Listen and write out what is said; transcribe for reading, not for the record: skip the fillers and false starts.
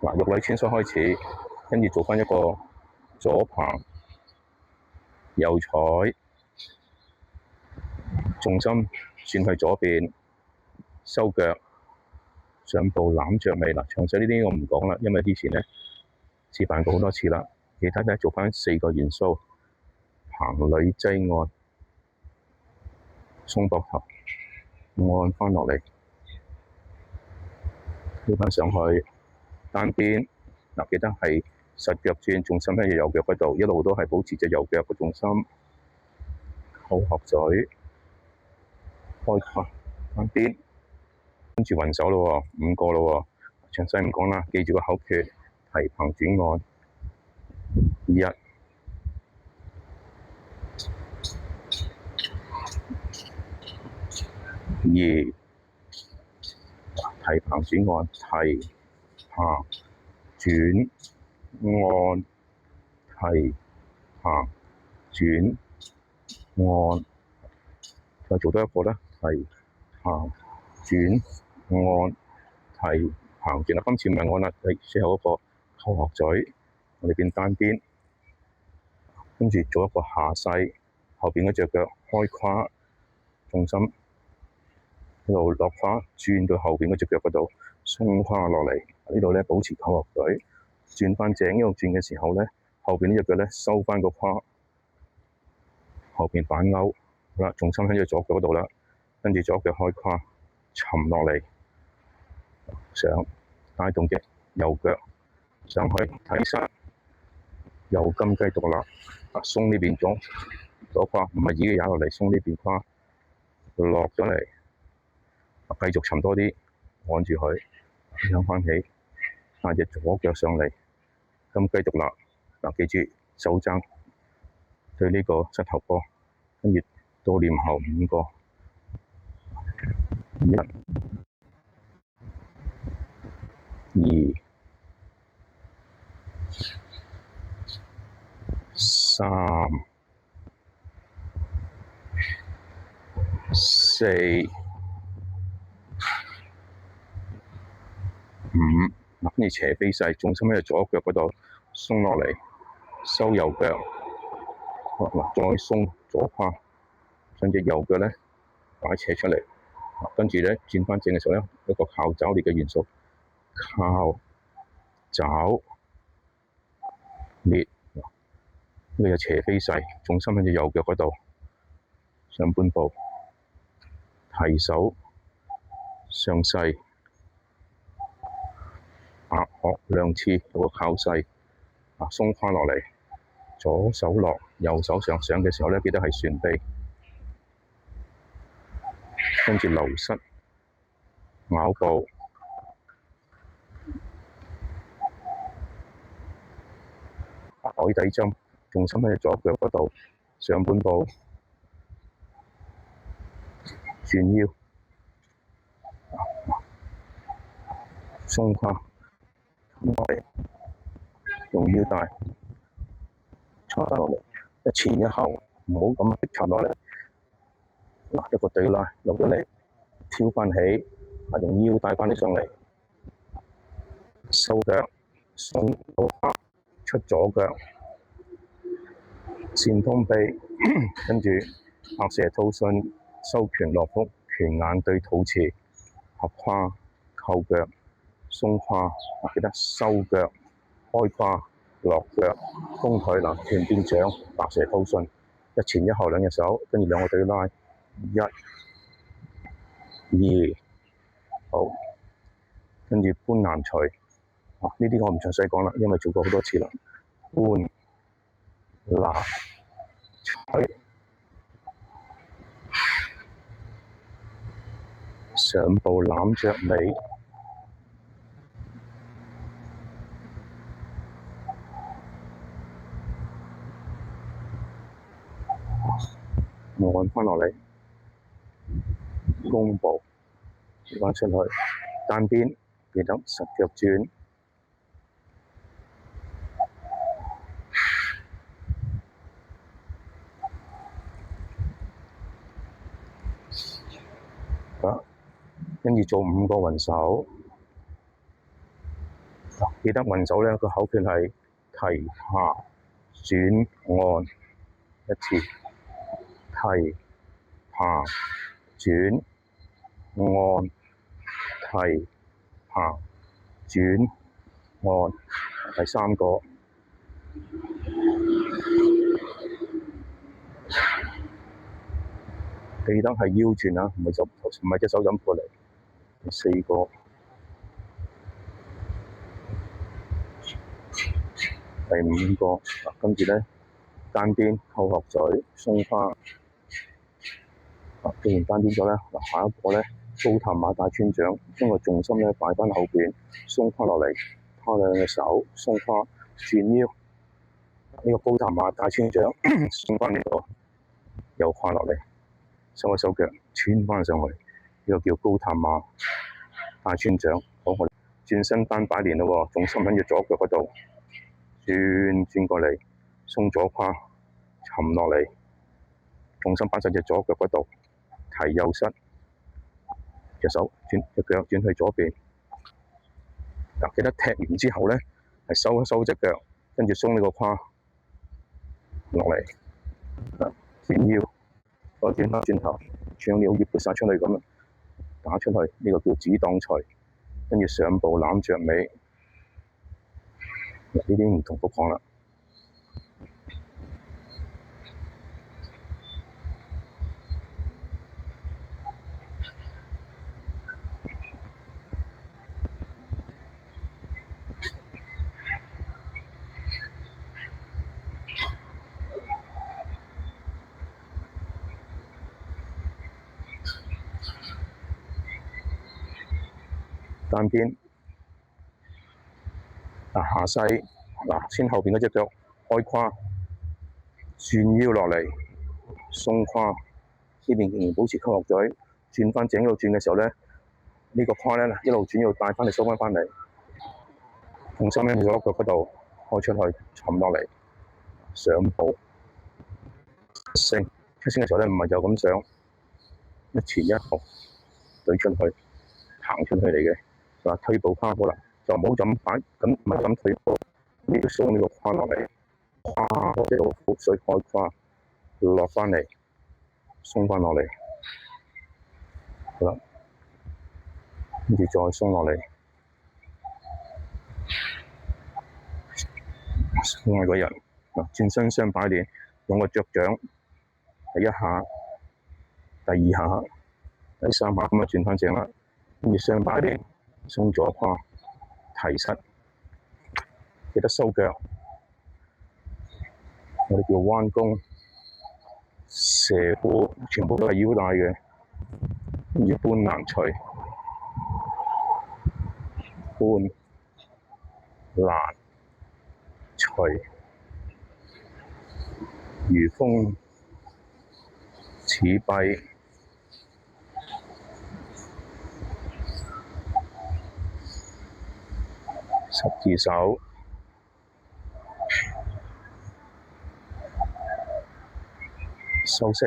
嗱，玉女穿梭開始，跟住做翻一個左棚右踩，重心轉去左邊，收腳上步攬着尾。嗱，詳細呢啲我唔講啦，因為之前咧示範過好多次啦。其他咧做翻4個元素，棚裏擠按，鬆膊頭，按翻落嚟，跳翻上去單邊。嗱，記得係實腳轉，重心喺隻右腳嗰度，一路都係保持隻右腳嘅重心。扣殼嘴，開胯單邊，跟住雲手咯喎，5個咯喎，詳細唔講啦，記住個口訣：提棚轉按，1、2，提棚轉按，提棚轉按，提棚轉按，再做多一個啦，提棚轉按，提棚轉啦。今次唔係按啦，係最後一個扣殼嘴，我哋變單邊，跟住做一個下勢，後邊嗰隻腳開胯，重心一路落胯，轉到後邊嗰隻腳嗰度，鬆胯落嚟。呢度咧保持扣殼嘴，轉翻正。呢度轉嘅時候咧，後邊呢隻腳咧收翻個胯，後邊反勾。好啦，重心喺隻左腳嗰度啦，跟住左腳開胯，沉落嚟，上帶動隻右腳上去提膝，右金雞獨立，鬆呢邊左胯，唔係自己踩落嚟，鬆呢邊胯，落咗嚟，繼續沉多啲，按住佢，向翻起，帶隻左腳上嚟，金雞獨立。嗱，記住手踭對呢個膝頭哥，跟住到念後5個，1、2、3、4、5。嗱，跟住斜飛勢，重心喺左腳嗰度，鬆落嚟，收右腳。嗱，再鬆左胯，將隻右腳咧擺斜出嚟。跟住咧轉翻正嘅時候咧，一個靠爪裂嘅元素，靠爪裂。呢個有斜飛勢，重心喺隻右腳嗰度，上半部提手上勢，壓殼兩次，有個靠勢，鬆胯落嚟，左手落，右手上嘅時候咧，記得係旋臂，跟住流失咬步，海底針，重心喺左腳嗰度，上半部轉腰，鬆胯落嚟，用腰帶插落嚟，一前一後，唔好咁逼插落嚟。嗱，一個對拉落咗嚟，跳翻起，用腰帶翻你上嚟，收腳，鬆到胯，出左腳，前通臂，跟住白蛇吐信，收拳落腹，拳眼對肚臍，合胯扣腳，鬆胯，記得收腳，開胯落腳，弓腿嗱，拳變掌，白蛇吐信，一前一後兩隻手，跟住兩個對拉，1、2，好，跟住搬南捶。呢啲我唔詳細講啦，因為做過好多次啦。搬南捶，上步攬着尾，按翻落嚟，弓步轉翻出去，單邊記得實腳轉。跟住做5個雲手，記得雲手咧個口訣係提下轉按一次，提下轉按，提下轉按，第三個。記得係腰轉啊，唔係隻手咁過嚟。第四個，第五個，跟住咧單邊扣落嘴鬆花。記完單邊咗咧，下一個咧高探馬大穿掌，將個重心咧擺翻後邊，鬆花落嚟，跨兩隻手鬆花轉腰。呢個高探馬大穿掌鬆翻呢個，又跨落嚟，收一收腳穿翻上去。呢個叫高探馬大穿掌。好，我哋轉身單擺連咯喎，重心喺住左腳嗰度，轉過嚟，鬆左胯，沉落嚟，重心擺晒隻左腳嗰度，提右膝，隻腳轉去左邊。嗱，記得踢完之後咧，係收一收隻腳，跟住鬆呢個胯落嚟，轉腰，再轉翻轉頭，將腰葉撥晒出去咁，打出去，呢個叫子擋捶。跟住上步攬着尾，呢啲唔同幅講啦。單邊下勢，先後邊嗰隻腳開胯，轉腰落嚟，鬆胯，呢邊仍然保持扣落嘴，轉翻正一路轉嘅時候咧，呢個胯咧一路轉要帶翻嚟收翻嚟，重心喺左腳嗰度開出去，沉落嚟，上步，升嘅時候咧唔係就咁上，一前一後對出去，行出去嚟嘅。推步胯好啦，就唔好咁擺，咁唔係咁推步，你要鬆呢個胯落嚟，胯即係個腹水開胯落翻嚟，鬆翻落嚟，好啦，跟住再鬆落嚟，鬆埋個人，轉身雙擺連，用個腳掌，第一下，第二下，第三下咁轉翻正啦，跟住雙擺連。鬆左胯，提膝，記得收腳。我哋叫彎弓、蛇步，全部都係腰帶嘅。跟住搬難捶，搬難捶，如風似弊。十字手，收息。